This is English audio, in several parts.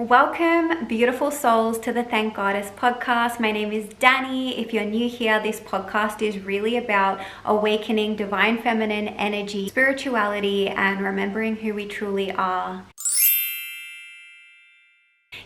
Welcome, beautiful souls, to the Thank Goddess podcast. My name is Danny. If you're new here, this podcast is really about awakening divine feminine energy, spirituality, and remembering who we truly are.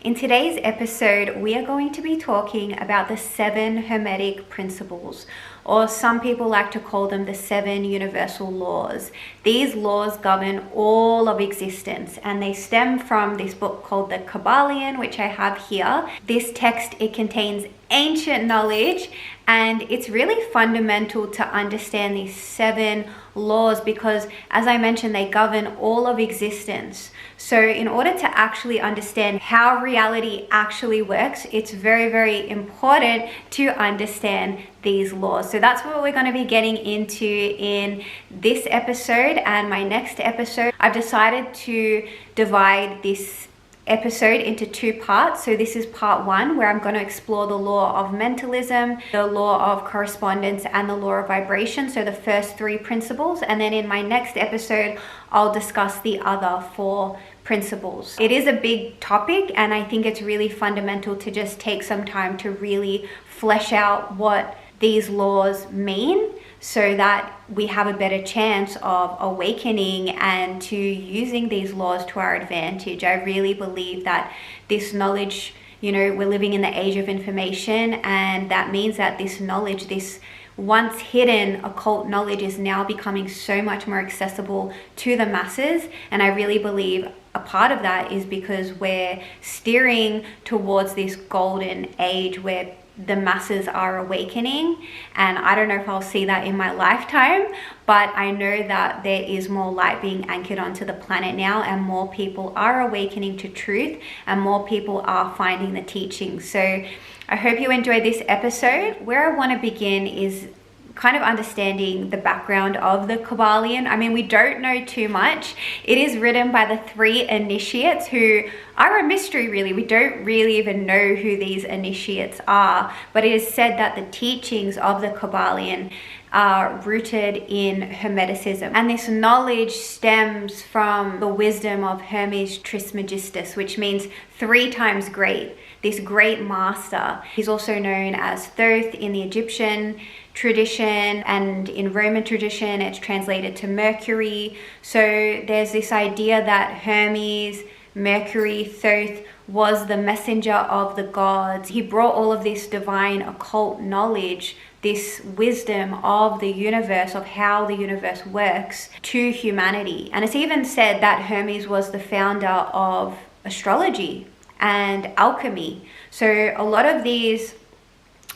In today's episode, we are going to be talking about the 7 Hermetic Principles, or some people like to call them the 7 universal laws. These laws govern all of existence, and they stem from this book called the Kybalion, which I have here. This text, it contains ancient knowledge, and it's really fundamental to understand these 7 laws because, as I mentioned, they govern all of existence. So in order to actually understand how reality actually works, it's very, very important to understand these laws. So that's what we're going to be getting into in this episode and my next episode. I've decided to divide this episode into 2 parts. So this is part 1, where I'm going to explore the law of mentalism, the law of correspondence, and the law of vibration. So the first 3 principles. And then in my next episode, I'll discuss the other 4 principles. It is a big topic, and I think it's really fundamental to just take some time to really flesh out what these laws mean, so that we have a better chance of awakening and to using these laws to our advantage. I really believe that this knowledge, we're living in the age of information, and that means that this knowledge, this once hidden occult knowledge, is now becoming so much more accessible to the masses. And I really believe a part of that is because we're steering towards this golden age where the masses are awakening. And I don't know if I'll see that in my lifetime, but I know that there is more light being anchored onto the planet now, and more people are awakening to truth, and more people are finding the teachings. So I hope you enjoyed this episode. Where I want to begin is kind of understanding the background of the Kybalion. I mean, we don't know too much. It is written by the 3 initiates, who are a mystery, really. We don't really even know who these initiates are, but it is said that the teachings of the Kybalion are rooted in Hermeticism. And this knowledge stems from the wisdom of Hermes Trismegistus, which means 3 times great, this great master. He's also known as Thoth in the Egyptian tradition, and in Roman tradition it's translated to Mercury. So there's this idea that Hermes, Mercury, Thoth was the messenger of the gods. He brought all of this divine occult knowledge, this wisdom of the universe, of how the universe works, to humanity. And it's even said that Hermes was the founder of astrology and alchemy. So a lot of these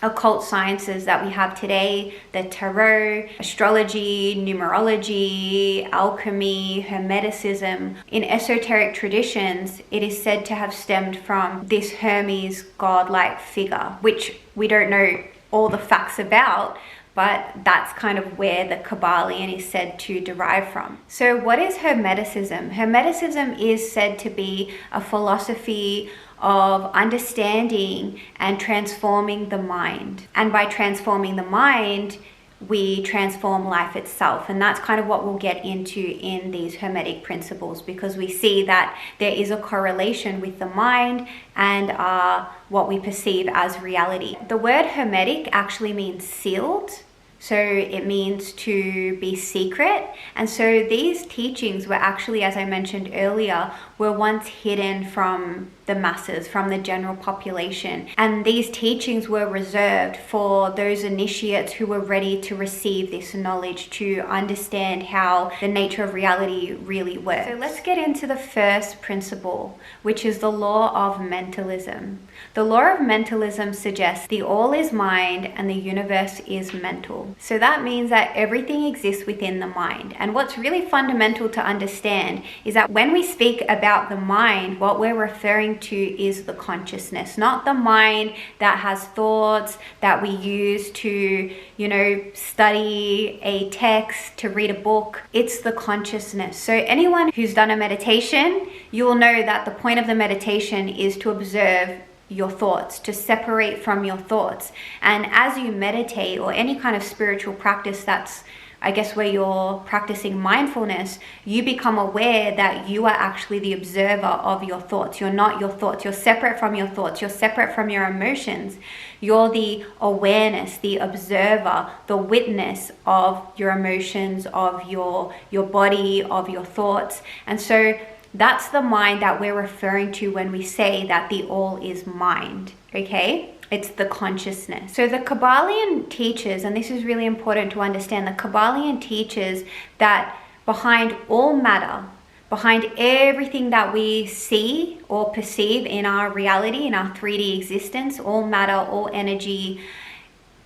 occult sciences that we have today, the tarot, astrology, numerology, alchemy, Hermeticism, in esoteric traditions, it is said to have stemmed from this Hermes godlike figure, which we don't know all the facts about, but that's kind of where the Kybalion is said to derive from. So what is Hermeticism? Hermeticism is said to be a philosophy of understanding and transforming the mind. And by transforming the mind, we transform life itself. And that's kind of what we'll get into in these Hermetic Principles, because we see that there is a correlation with the mind and what we perceive as reality. The word Hermetic actually means sealed. So it means to be secret. And so these teachings were actually, as I mentioned earlier, were once hidden from the masses, from the general population. And these teachings were reserved for those initiates who were ready to receive this knowledge, to understand how the nature of reality really works. So let's get into the first principle, which is the law of mentalism. The law of mentalism suggests the all is mind and the universe is mental. So that means that everything exists within the mind. And what's really fundamental to understand is that when we speak about the mind, what we're referring to is the consciousness, not the mind that has thoughts that we use to, study a text, to read a book. It's the consciousness. So anyone who's done a meditation, you will know that the point of the meditation is to observe your thoughts, to separate from your thoughts. And as you meditate, or any kind of spiritual practice that's I guess where you're practicing mindfulness, you become aware that you are actually the observer of your thoughts. You're not your thoughts. You're separate from your thoughts. You're separate from your emotions. You're the awareness, the observer, the witness of your emotions, of your body, of your thoughts. And so that's the mind that we're referring to when we say that the all is mind, okay? It's the consciousness. So the Kabbalion teaches, and this is really important to understand, the Kabbalion teaches that behind all matter, behind everything that we see or perceive in our reality, in our 3D existence, all matter, all energy,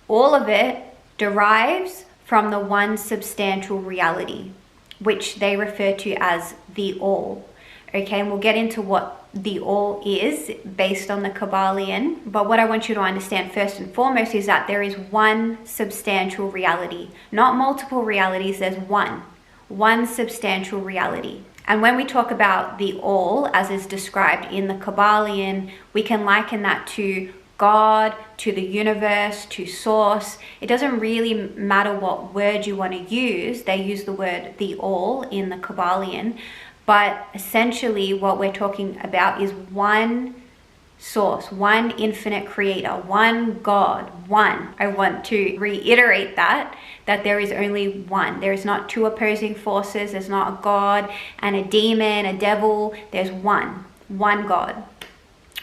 all of it derives from the one substantial reality, which they refer to as the all. Okay, and we'll get into what the all is based on the Kabbalion. But what I want you to understand first and foremost is that there is one substantial reality, not multiple realities. There's one substantial reality. And when we talk about the all, as is described in the Kabbalion, we can liken that to God, to the universe, to source. It doesn't really matter what word you want to use. They use the word the all in the Kabbalion. But essentially what we're talking about is one source, one infinite creator, one God, one. I want to reiterate that there is only one. There is not two opposing forces. There's not a God and a demon, a devil. There's one God,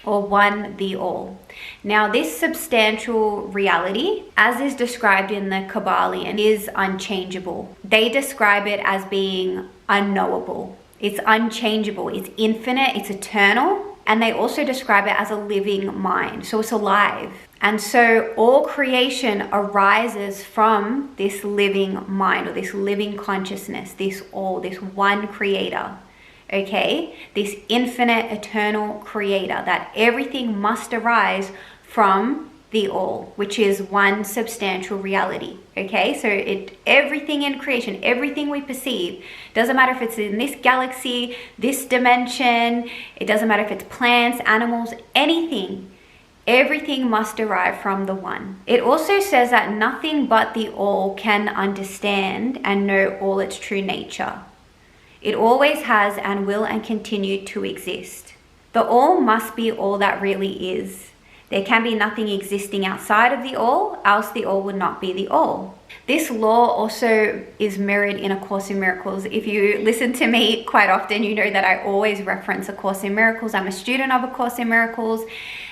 or one the all. Now this substantial reality, as is described in the Kabbalion, is unchangeable. They describe it as being unknowable. It's unchangeable, it's infinite, it's eternal, and they also describe it as a living mind, so it's alive. And so all creation arises from this living mind, or this living consciousness, this all, this one creator, okay? This infinite, eternal creator, that everything must arise from the all, which is one substantial reality, okay? So everything in creation, everything we perceive, doesn't matter if it's in this galaxy, this dimension, it doesn't matter if it's plants, animals, anything, everything must derive from the one. It also says that nothing but the all can understand and know all its true nature. It always has and will and continue to exist. The all must be all that really is. There can be nothing existing outside of the all, else the all would not be the all. This law also is mirrored in A Course in Miracles. If you listen to me quite often, you know that I always reference A Course in Miracles. I'm a student of A Course in Miracles,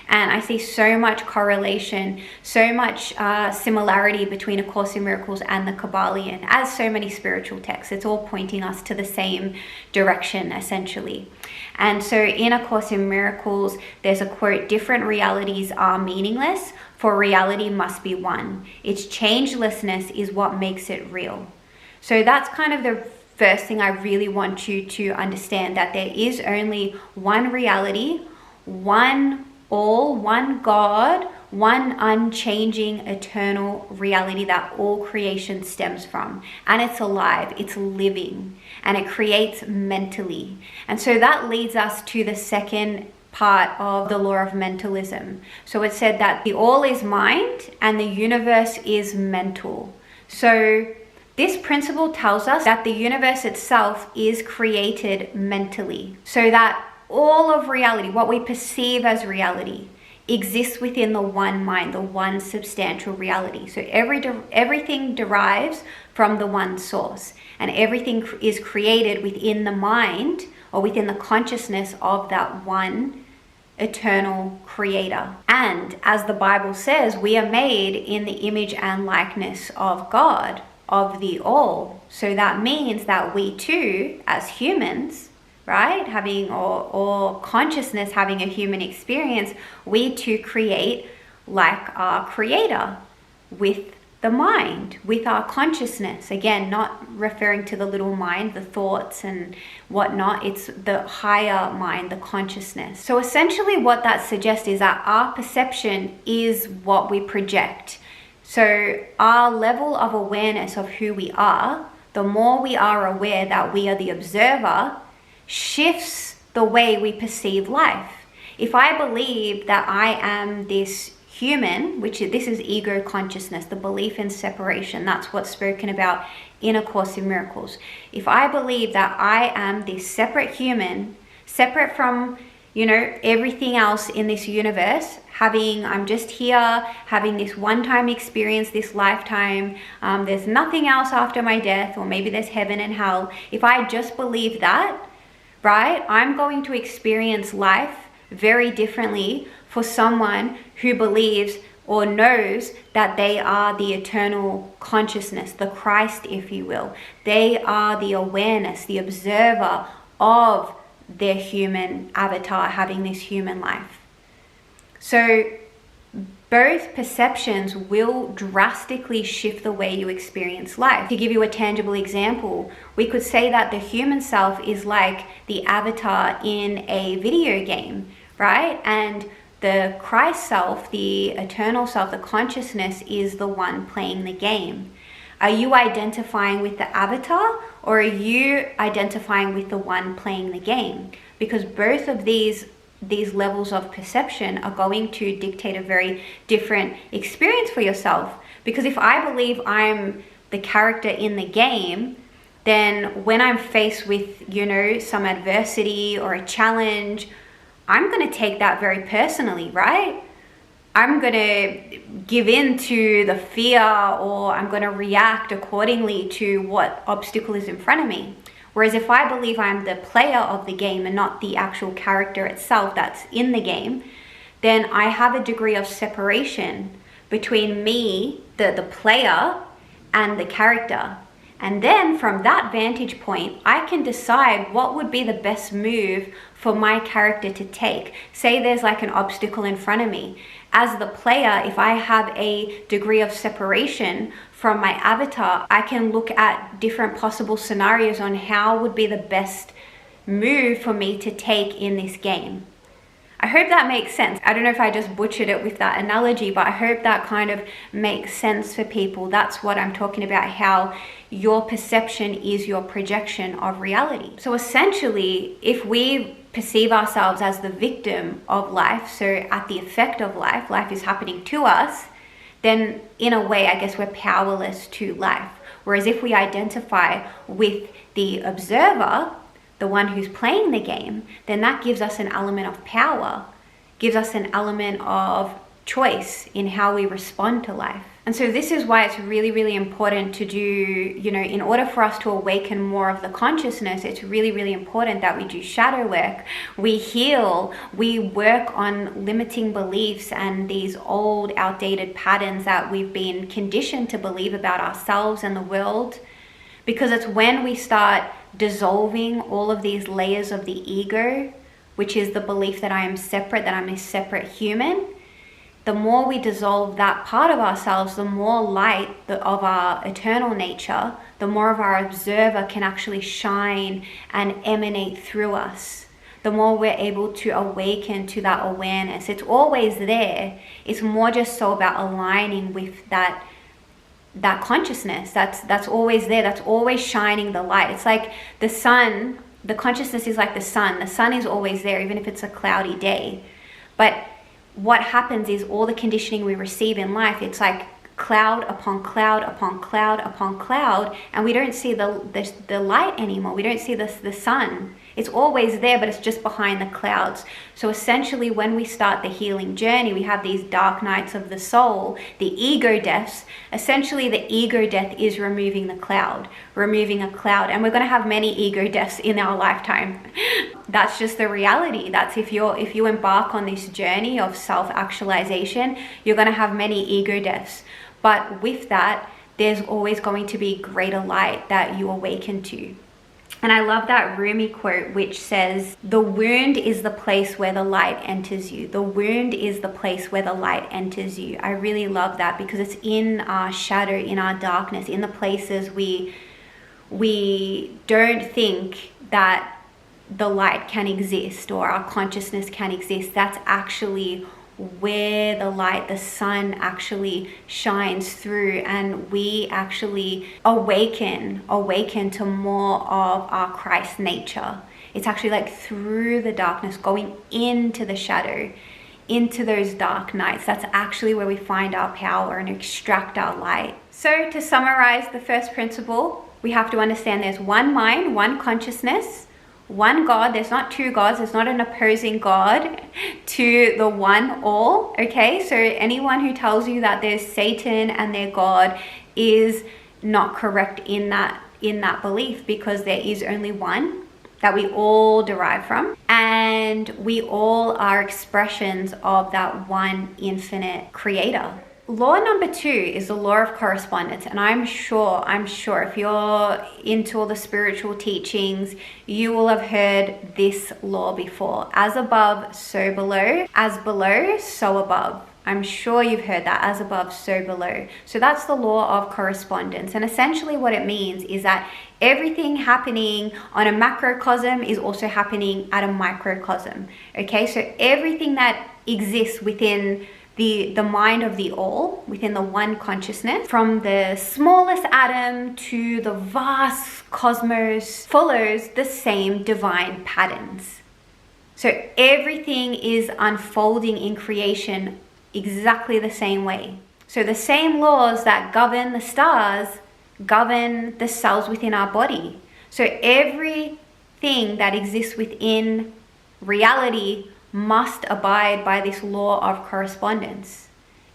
and I see so much correlation, so much similarity between A Course in Miracles and the Kabbalion, as so many spiritual texts. It's all pointing us to the same direction, essentially. And so in A Course in Miracles, there's a quote, "Different realities are meaningless, for reality must be one. Its changelessness is what makes it real." So that's kind of the first thing I really want you to understand, that there is only one reality, one all, one God, one unchanging eternal reality that all creation stems from. And it's alive, it's living, and it creates mentally. And so that leads us to the second part of the law of mentalism. So it said that the all is mind and the universe is mental. So this principle tells us that the universe itself is created mentally, so that all of reality, what we perceive as reality, exists within the one mind, the one substantial reality. So everything derives from the one source, and everything is created within the mind, or within the consciousness of that one eternal creator. And as the Bible says, we are made in the image and likeness of God, of the all. So that means that we too, as humans, right, having or consciousness, having a human experience, we too create like our creator, with the mind, with our consciousness. Again, not referring to the little mind, the thoughts and whatnot. It's the higher mind, the consciousness. So essentially what that suggests is that our perception is what we project. So our level of awareness of who we are, the more we are aware that we are the observer, shifts the way we perceive life. If I believe that I am this human, this is ego consciousness, the belief in separation. That's what's spoken about in A Course in Miracles. If I believe that I am this separate human, separate from, everything else in this universe, I'm just here, having this one-time experience, this lifetime, there's nothing else after my death, or maybe there's heaven and hell. If I just believe that, right, I'm going to experience life very differently for someone who believes or knows that they are the eternal consciousness, the Christ, if you will. They are the awareness, the observer of their human avatar having this human life. So both perceptions will drastically shift the way you experience life. To give you a tangible example, we could say that the human self is like the avatar in a video game, right? And the Christ self, the eternal self, the consciousness, is the one playing the game. Are you identifying with the avatar, or are you identifying with the one playing the game? Because both of these levels of perception are going to dictate a very different experience for yourself. Because if I believe I'm the character in the game, then when I'm faced with, some adversity or a challenge, I'm going to take that very personally, right? I'm going to give in to the fear, or I'm going to react accordingly to what obstacle is in front of me. Whereas if I believe I'm the player of the game and not the actual character itself that's in the game, then I have a degree of separation between me, the player, and the character. And then from that vantage point, I can decide what would be the best move for my character to take. Say there's like an obstacle in front of me. As the player, if I have a degree of separation from my avatar, I can look at different possible scenarios on how would be the best move for me to take in this game. I hope that makes sense. I don't know if I just butchered it with that analogy, but I hope that kind of makes sense for people. That's what I'm talking about, how your perception is your projection of reality. So essentially, if we perceive ourselves as the victim of life, so at the effect of life, life is happening to us, then in a way, I guess we're powerless to life. Whereas if we identify with the observer, the one who's playing the game, then that gives us an element of power, gives us an element of choice in how we respond to life. And so this is why it's really, really important to do, in order for us to awaken more of the consciousness, it's really, really important that we do shadow work, we heal, we work on limiting beliefs and these old, outdated patterns that we've been conditioned to believe about ourselves and the world. Because it's when we start dissolving all of these layers of the ego, which is the belief that I am separate, that I'm a separate human, the more we dissolve that part of ourselves, the more light of our eternal nature, the more of our observer can actually shine and emanate through us. The more we're able to awaken to that awareness. It's always there. It's more just so about aligning with that consciousness that's always there, that's always shining the light. It's like the sun, the consciousness is like the sun is always there, even if it's a cloudy day. But what happens is all the conditioning we receive in life, it's like cloud upon cloud upon cloud upon cloud, and we don't see the light anymore. We don't see the sun. It's always there, but it's just behind the clouds. So essentially, when we start the healing journey, we have these dark nights of the soul, the ego deaths. Essentially, the ego death is removing the cloud, removing a cloud. And we're going to have many ego deaths in our lifetime. That's just the reality. That's if you embark on this journey of self-actualization, you're going to have many ego deaths. But with that, there's always going to be greater light that you awaken to. And I love that Rumi quote, which says, "The wound is the place where the light enters you. The wound is the place where the light enters you." I really love that, because it's in our shadow, in our darkness, in the places we don't think that the light can exist or our consciousness can exist. That's actually where the light, the sun, actually shines through, and we actually awaken to more of our Christ nature. It's actually like through the darkness, going into the shadow, into those dark nights. That's actually where we find our power and extract our light. So to summarize the first principle, we have to understand there's one mind, one consciousness, one God. There's not two gods. There's not an opposing God to the one all. Okay, so anyone who tells you that there's Satan and their God is not correct in that belief, because there is only one that we all derive from, and we all are expressions of that one infinite creator. Law number 2 is the law of correspondence. And I'm sure if you're into all the spiritual teachings, you will have heard this law before. As above, so below. As below, so above. I'm sure you've heard that, as above, so below. So that's the law of correspondence. And essentially what it means is that everything happening on a macrocosm is also happening at a microcosm. Okay, so everything that exists within the mind of the all, within the one consciousness, from the smallest atom to the vast cosmos, follows the same divine patterns. So everything is unfolding in creation exactly the same way. So the same laws that govern the stars govern the cells within our body. So everything that exists within reality must abide by this law of correspondence.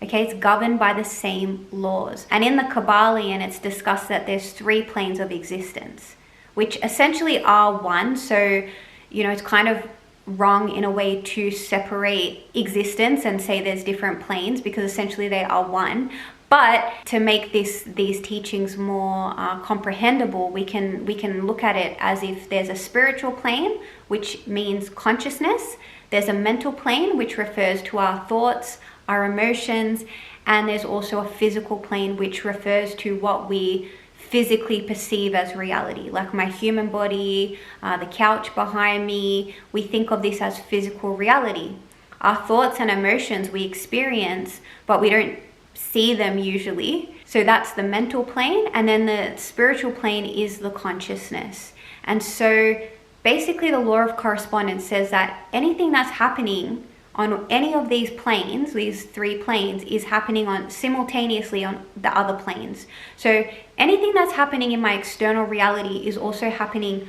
Okay, it's governed by the same laws. And in the Kabbalion, it's discussed that there's 3 planes of existence, which essentially are one. So, it's kind of wrong in a way to separate existence and say there's different planes, because essentially they are one. But to make these teachings more comprehensible, we can look at it as if there's a spiritual plane, which means consciousness. There's a mental plane, which refers to our thoughts, our emotions, and there's also a physical plane, which refers to what we physically perceive as reality, like my human body, the couch behind me. We think of this as physical reality. Our thoughts and emotions we experience, but we don't see them usually. So that's the mental plane, and then the spiritual plane is the consciousness. And so basically the law of correspondence says that anything that's happening on any of these planes, these 3 planes, is happening simultaneously on the other planes. So anything that's happening in my external reality is also happening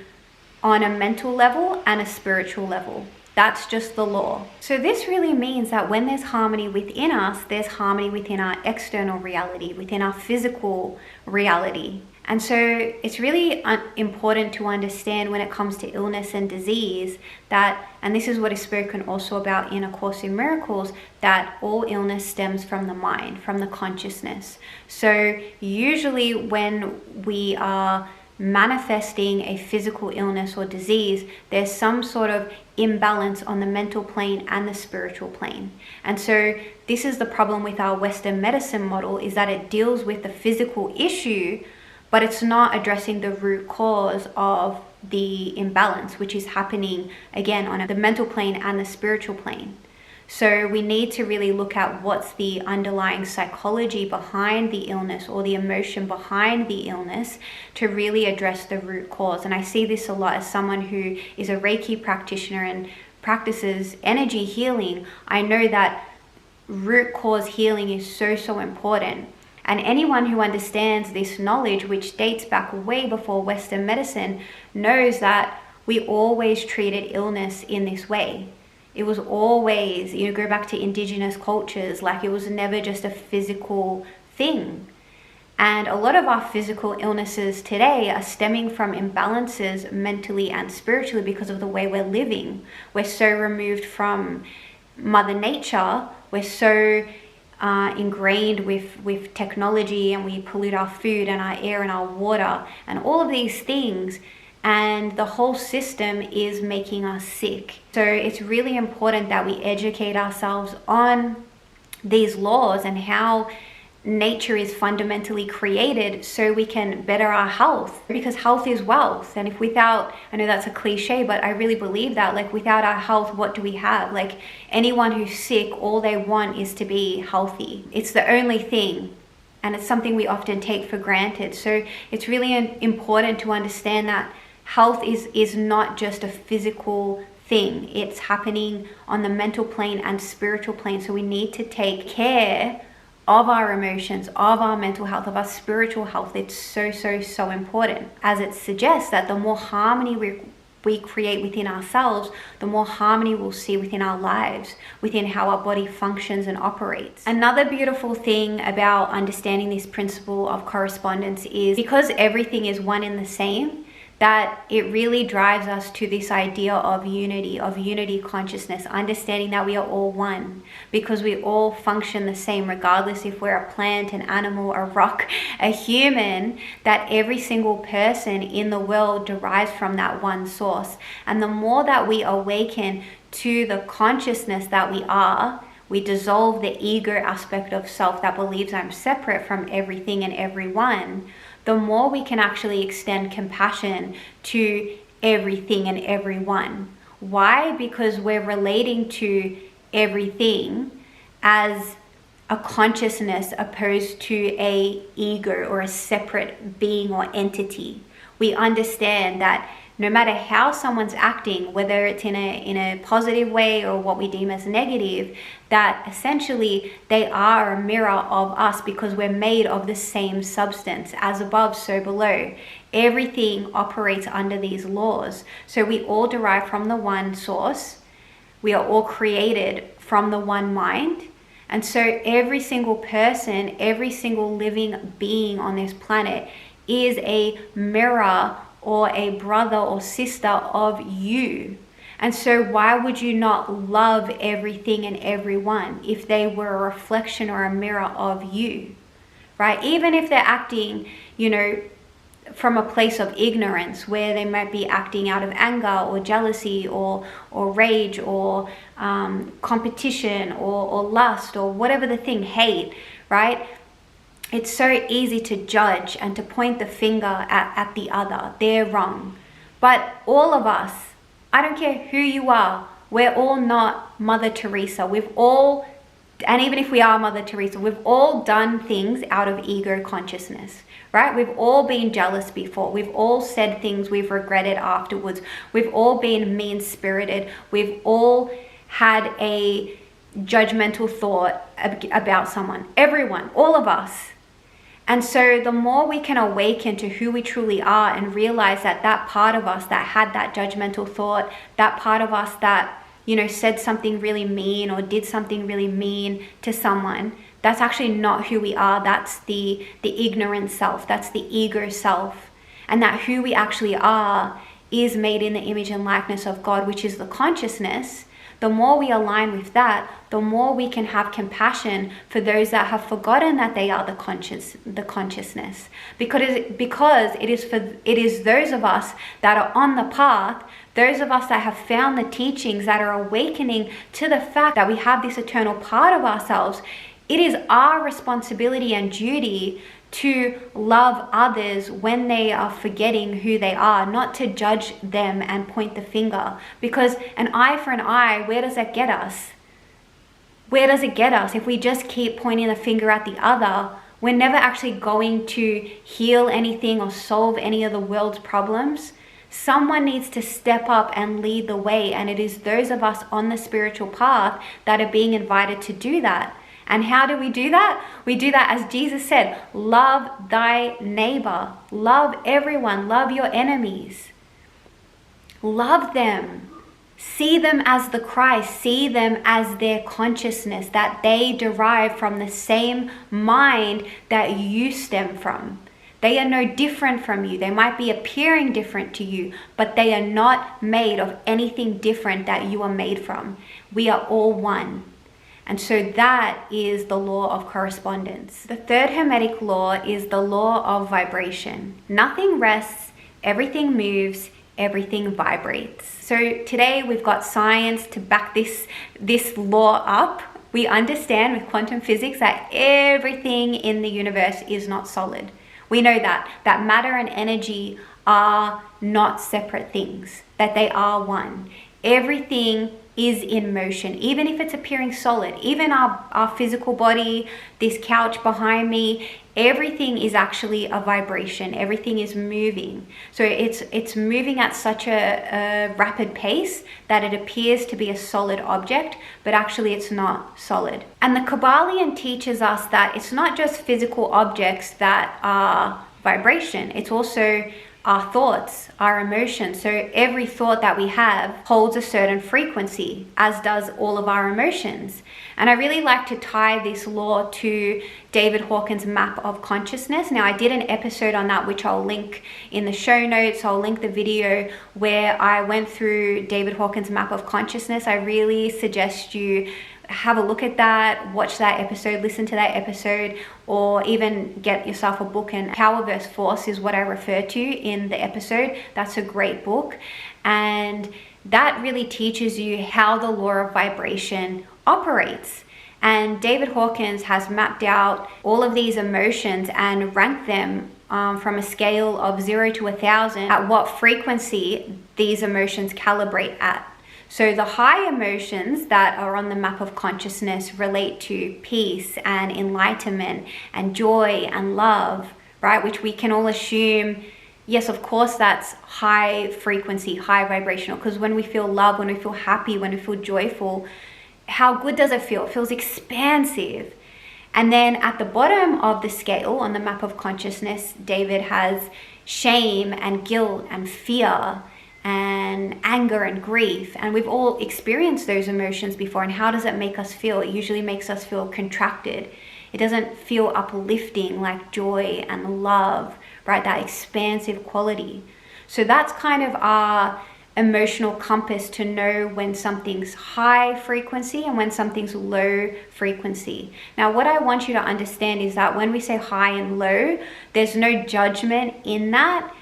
on a mental level and a spiritual level. That's just the law. So this really means that when there's harmony within us, there's harmony within our external reality, within our physical reality. And so it's really important to understand when it comes to illness and disease that, and this is what is spoken also about in A Course in Miracles, that all illness stems from the mind, from the consciousness. So usually when we are manifesting a physical illness or disease, there's some sort of imbalance on the mental plane and the spiritual plane. And so this is the problem with our Western medicine model, is that it deals with the physical issue, but it's not addressing the root cause of the imbalance, which is happening again on the mental plane and the spiritual plane. So we need to really look at what's the underlying psychology behind the illness, or the emotion behind the illness, to really address the root cause. And I see this a lot as someone who is a Reiki practitioner and practices energy healing. I know that root cause healing is so important. And anyone who understands this knowledge, which dates back way before Western medicine, knows that we always treated illness in this way. It was always, go back to indigenous cultures, like it was never just a physical thing. And a lot of our physical illnesses today are stemming from imbalances mentally and spiritually because of the way we're living. We're so removed from Mother Nature. We're so ingrained with technology, and we pollute our food and our air and our water and all of these things. And the whole system is making us sick. So it's really important that we educate ourselves on these laws and how nature is fundamentally created so we can better our health, because health is wealth. And if without, I know that's a cliche, but I really believe that, like, without our health, what do we have? Like, anyone who's sick, all they want is to be healthy. It's the only thing. And it's something we often take for granted. So it's really important to understand that health is not just a physical thing. It's happening on the mental plane and spiritual plane. So we need to take care of our emotions, of our mental health, of our spiritual health. It's so, so, so important, as it suggests that the more harmony we create within ourselves, the more harmony we'll see within our lives, within how our body functions and operates. Another beautiful thing about understanding this principle of correspondence is because everything is one and the same, that it really drives us to this idea of unity consciousness, understanding that we are all one because we all function the same, regardless if we're a plant, an animal, a rock, a human, that every single person in the world derives from that one source. And the more that we awaken to the consciousness that we are, we dissolve the ego aspect of self that believes I'm separate from everything and everyone, the more we can actually extend compassion to everything and everyone. Why? Because we're relating to everything as a consciousness opposed to a ego or a separate being or entity. We understand that no matter how someone's acting, whether it's in a positive way or what we deem as negative, that essentially they are a mirror of us because we're made of the same substance, as above, so below. Everything operates under these laws. So we all derive from the one source. We are all created from the one mind. And so every single person, every single living being on this planet is a mirror or a brother or sister of you. And so why would you not love everything and everyone if they were a reflection or a mirror of you, right? Even if they're acting, from a place of ignorance, where they might be acting out of anger or jealousy or rage or competition or lust or whatever the thing, hate, right? It's so easy to judge and to point the finger at the other. They're wrong. But all of us, I don't care who you are, we're all not Mother Teresa. And even if we are Mother Teresa, we've all done things out of ego consciousness, right? We've all been jealous before. We've all said things we've regretted afterwards. We've all been mean-spirited. We've all had a judgmental thought about someone. Everyone, all of us. And so the more we can awaken to who we truly are and realize that that part of us that had that judgmental thought, that part of us that, said something really mean or did something really mean to someone, that's actually not who we are. That's the ignorant self. That's the ego self. And that who we actually are is made in the image and likeness of God, which is the consciousness. The more we align with that, the more we can have compassion for those that have forgotten that they are the consciousness. Because it is those of us that are on the path, those of us that have found the teachings, that are awakening to the fact that we have this eternal part of ourselves. It is our responsibility and duty to love others when they are forgetting who they are, not to judge them and point the finger. Because an eye for an eye, where does that get us? Where does it get us? If we just keep pointing the finger at the other, we're never actually going to heal anything or solve any of the world's problems. Someone needs to step up and lead the way, and it is those of us on the spiritual path that are being invited to do that. And how do we do that? We do that as Jesus said, love thy neighbor, love everyone, love your enemies. Love them. See them as the Christ, see them as their consciousness, that they derive from the same mind that you stem from. They are no different from you. They might be appearing different to you, but they are not made of anything different that you are made from. We are all one. And so that is the law of correspondence. The third Hermetic law is the law of vibration. Nothing rests, everything moves, everything vibrates. So today we've got science to back this law up. We understand with quantum physics that everything in the universe is not solid. We know that matter and energy are not separate things, that they are one. Everything is in motion, even if it's appearing solid. Even our physical body, this couch behind me, everything is actually a vibration. Everything is moving. So it's moving at such a rapid pace that it appears to be a solid object, but actually it's not solid. And the Kabbalion teaches us that it's not just physical objects that are vibration, it's also our thoughts, our emotions. So every thought that we have holds a certain frequency, as does all of our emotions. And I really like to tie this law to David Hawkins' map of consciousness. Now, I did an episode on that, which I'll link in the show notes. I'll link the video where I went through David Hawkins' map of consciousness. I really suggest you have a look at that, watch that episode, listen to that episode, or even get yourself a book. And Power vs. Force is what I refer to in the episode. That's a great book. And that really teaches you how the law of vibration operates. And David Hawkins has mapped out all of these emotions and ranked them from a scale of 0 to 1,000 at what frequency these emotions calibrate at. So the high emotions that are on the map of consciousness relate to peace and enlightenment and joy and love, right? Which we can all assume, yes, of course, that's high frequency, high vibrational. Because when we feel love, when we feel happy, when we feel joyful, how good does it feel? It feels expansive. And then at the bottom of the scale on the map of consciousness, David has shame and guilt and fear and anger and grief. And we've all experienced those emotions before. And how does it make us feel? It usually makes us feel contracted. It doesn't feel uplifting like joy and love, right? That expansive quality. So that's kind of our emotional compass to know when something's high frequency and when something's low frequency. Now, what I want you to understand is that when we say high and low, there's no judgment in that.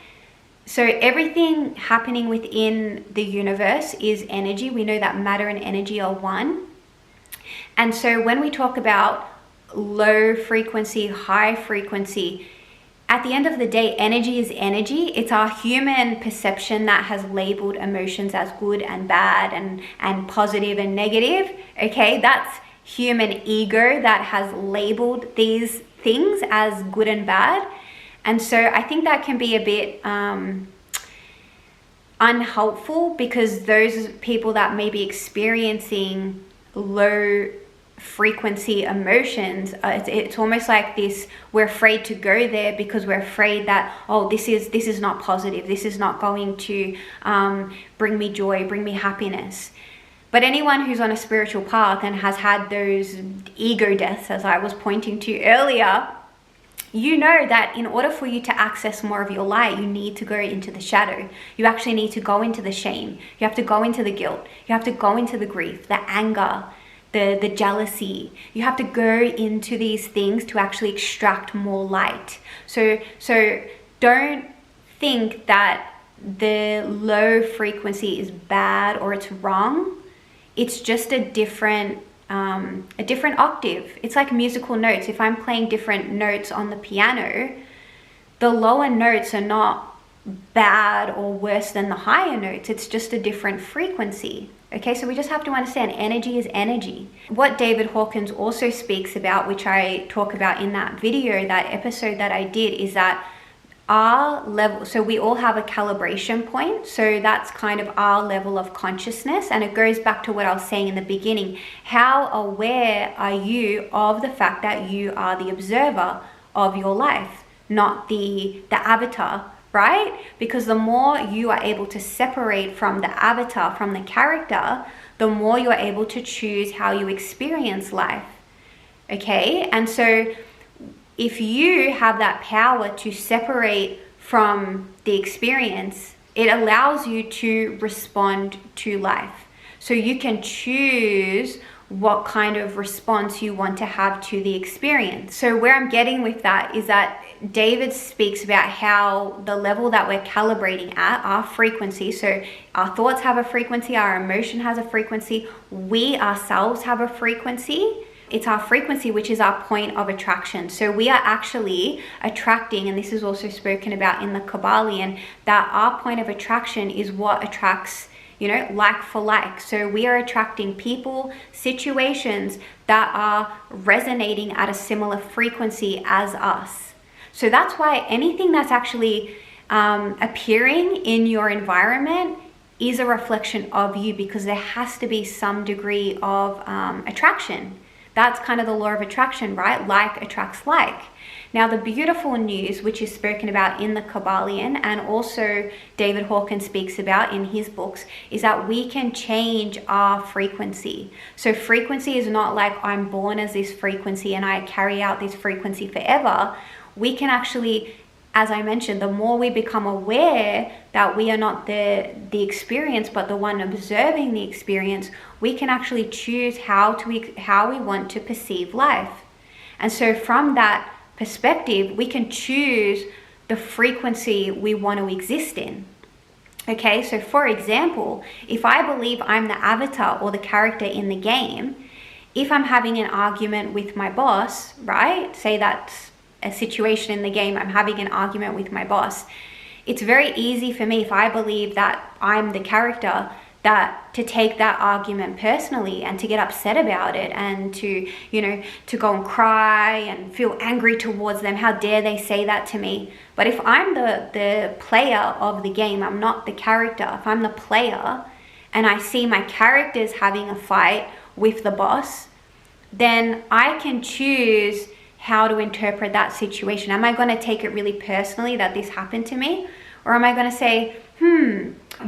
So everything happening within the universe is energy. We know that matter and energy are one. And so when we talk about low frequency, high frequency, at the end of the day, energy is energy. It's our human perception that has labeled emotions as good and bad and positive and negative. Okay, that's human ego that has labeled these things as good and bad. And so I think that can be a bit unhelpful, because those people that may be experiencing low frequency emotions, it's almost like this, we're afraid to go there because we're afraid that, oh, this is not positive, this is not going to bring me joy, bring me happiness. But anyone who's on a spiritual path and has had those ego deaths, as I was pointing to earlier, you know that in order for you to access more of your light, you need to go into the shadow. You actually need to go into the shame. You have to go into the guilt. You have to go into the grief, the anger, the jealousy. You have to go into these things to actually extract more light. So don't think that the low frequency is bad or it's wrong. It's just a different octave. It's like musical notes. If I'm playing different notes on the piano, the lower notes are not bad or worse than the higher notes. It's just a different frequency. Okay, so we just have to understand energy is energy. What David Hawkins also speaks about, which I talk about in that video, that episode that I did, is that our level, so we all have a calibration point. So that's kind of our level of consciousness. And it goes back to what I was saying in the beginning. How aware are you of the fact that you are the observer of your life, not the avatar, right? Because the more you are able to separate from the avatar, from the character, the more you are able to choose how you experience life. Okay, and so if you have that power to separate from the experience, it allows you to respond to life. So you can choose what kind of response you want to have to the experience. So where I'm getting with that is that David speaks about how the level that we're calibrating at, our frequency, so our thoughts have a frequency, our emotion has a frequency, we ourselves have a frequency. It's our frequency, which is our point of attraction. So we are actually attracting, and this is also spoken about in the Kabbalion, that our point of attraction is what attracts like for like. So we are attracting people, situations that are resonating at a similar frequency as us. So that's why anything that's actually appearing in your environment is a reflection of you, because there has to be some degree of attraction. That's kind of the law of attraction, right? Like attracts like. Now, the beautiful news, which is spoken about in the Kabbalion and also David Hawkins speaks about in his books, is that we can change our frequency. So frequency is not like I'm born as this frequency and I carry out this frequency forever. We can actually, as I mentioned, the more we become aware that we are not the experience, but the one observing the experience, we can actually choose how we want to perceive life. And so from that perspective, we can choose the frequency we want to exist in. Okay, so for example, if I believe I'm the avatar or the character in the game, if I'm having an argument with my boss, right? Say that's a situation in the game, I'm having an argument with my boss. It's very easy for me, if I believe that I'm the character, that to take that argument personally and to get upset about it and to go and cry and feel angry towards them. How dare they say that to me? But if I'm the player of the game, I'm not the character. If I'm the player and I see my characters having a fight with the boss, then I can choose how to interpret that situation. Am I going to take it really personally that this happened to me? Or am I going to say,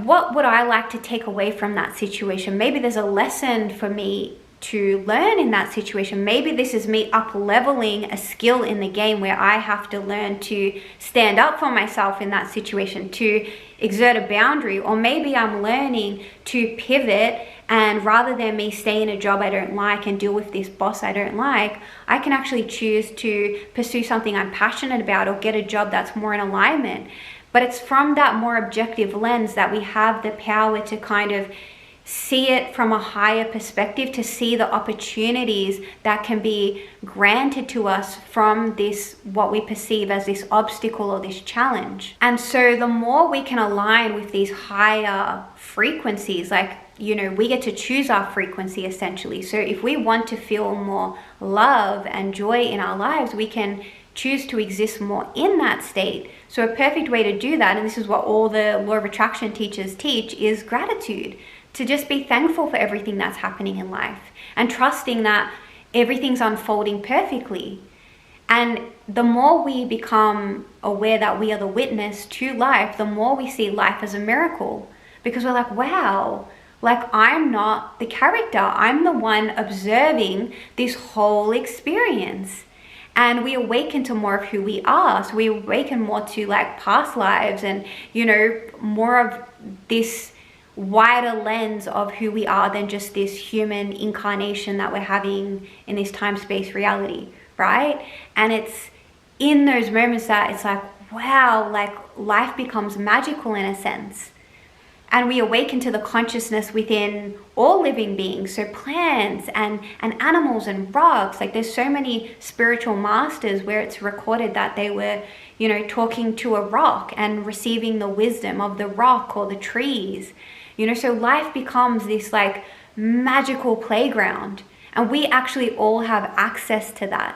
what would I like to take away from that situation? Maybe there's a lesson for me to learn in that situation. Maybe this is me up leveling a skill in the game where I have to learn to stand up for myself in that situation, to exert a boundary. Or maybe I'm learning to pivot, and rather than me stay in a job I don't like and deal with this boss I don't like, I can actually choose to pursue something I'm passionate about or get a job that's more in alignment. But it's from that more objective lens that we have the power to kind of see it from a higher perspective, to see the opportunities that can be granted to us from this, what we perceive as this obstacle or this challenge. And so the more we can align with these higher frequencies, like, we get to choose our frequency essentially. So if we want to feel more love and joy in our lives, we can choose to exist more in that state. So a perfect way to do that, and this is what all the law of attraction teachers teach, is gratitude. To just be thankful for everything that's happening in life and trusting that everything's unfolding perfectly. And the more we become aware that we are the witness to life, the more we see life as a miracle, because we're like, wow, like I'm not the character, I'm the one observing this whole experience. And we awaken to more of who we are. So we awaken more to like past lives and, more of this wider lens of who we are than just this human incarnation that we're having in this time-space reality, right? And it's in those moments that it's like, wow, like life becomes magical in a sense. And we awaken to the consciousness within all living beings, so plants and animals and rocks. Like there's so many spiritual masters where it's recorded that they were, talking to a rock and receiving the wisdom of the rock or the trees. So life becomes this like magical playground, and we actually all have access to that.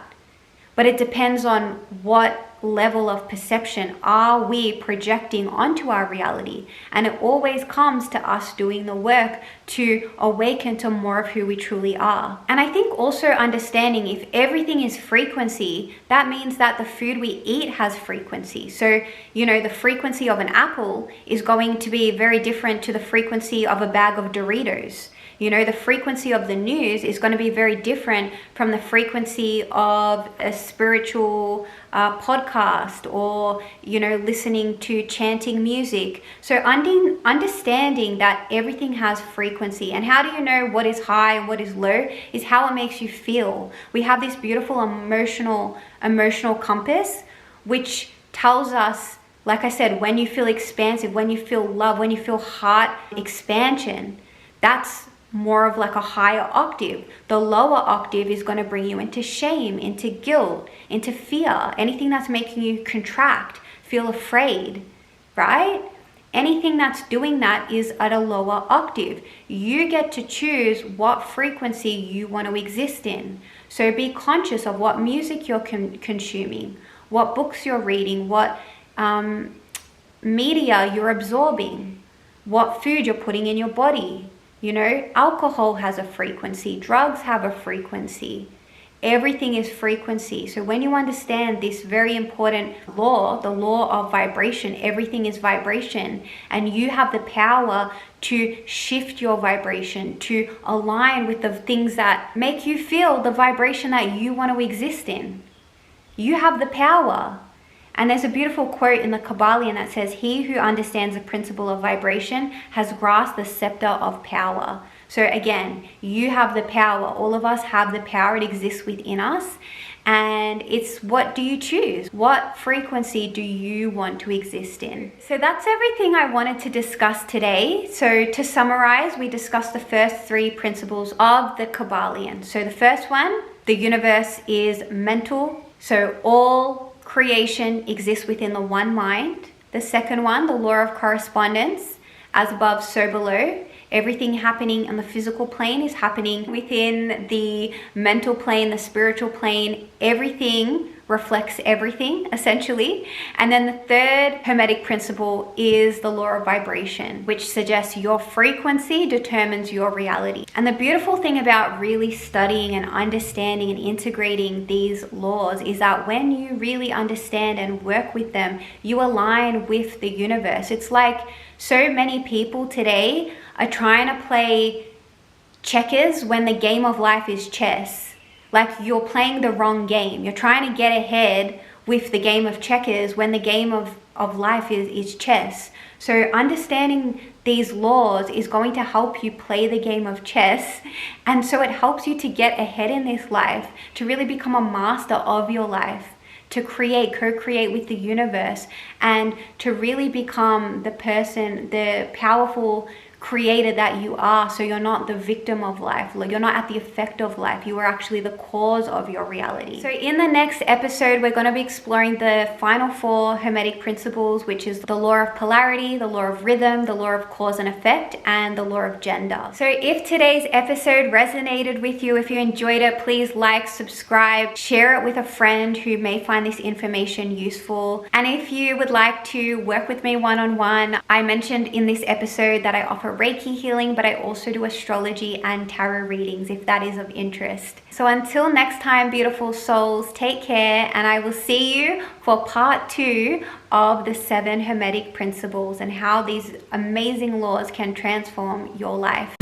But it depends on what level of perception are we projecting onto our reality. And it always comes to us doing the work to awaken to more of who we truly are. And I think also understanding if everything is frequency, that means that the food we eat has frequency. So, the frequency of an apple is going to be very different to the frequency of a bag of Doritos. The frequency of the news is going to be very different from the frequency of a spiritual podcast or, listening to chanting music. So understanding that everything has frequency. And how do you know what is high and what is low? Is how it makes you feel. We have this beautiful emotional compass, which tells us, like I said, when you feel expansive, when you feel love, when you feel heart expansion, that's more of like a higher octave. The lower octave is going to bring you into shame, into guilt, into fear, anything that's making you contract, feel afraid, right? Anything that's doing that is at a lower octave. You get to choose what frequency you want to exist in. So be conscious of what music you're consuming, what books you're reading, what media you're absorbing, what food you're putting in your body. You know, alcohol has a frequency, drugs have a frequency. Everything is frequency. So when you understand this very important law, the law of vibration, everything is vibration, and you have the power to shift your vibration, to align with the things that make you feel the vibration that you want to exist in. You have the power. And there's a beautiful quote in the Kabbalion that says, "He who understands the principle of vibration has grasped the scepter of power." So again, you have the power. All of us have the power. It exists within us. And it's, what do you choose? What frequency do you want to exist in? So that's everything I wanted to discuss today. So to summarize, we discussed the first 3 principles of the Kabbalion. So the first one, the universe is mental. So all creation exists within the one mind. The second one, the law of correspondence, as above, so below. Everything happening on the physical plane is happening within the mental plane, the spiritual plane. Everything reflects everything, essentially. And then the third Hermetic principle is the law of vibration, which suggests your frequency determines your reality. And the beautiful thing about really studying and understanding and integrating these laws is that when you really understand and work with them, you align with the universe. It's like so many people today are trying to play checkers when the game of life is chess. Like, you're playing the wrong game. You're trying to get ahead with the game of checkers when the game of life is chess. So understanding these laws is going to help you play the game of chess. And so it helps you to get ahead in this life, to really become a master of your life, to create, co-create with the universe, and to really become the person, the powerful creator that you are. So you're not the victim of life, you're not at the effect of life, you are actually the cause of your reality. So in the next episode, we're going to be exploring the final 4 Hermetic principles, which is the law of polarity, the law of rhythm, the law of cause and effect, and the law of gender. So if today's episode resonated with you, if you enjoyed it, please like, subscribe, share it with a friend who may find this information useful. And if you would like to work with me one-on-one, I mentioned in this episode that I offer Reiki healing, but I also do astrology and tarot readings if that is of interest. So until next time, beautiful souls, take care, and I will see you for part 2 of the 7 Hermetic principles and how these amazing laws can transform your life.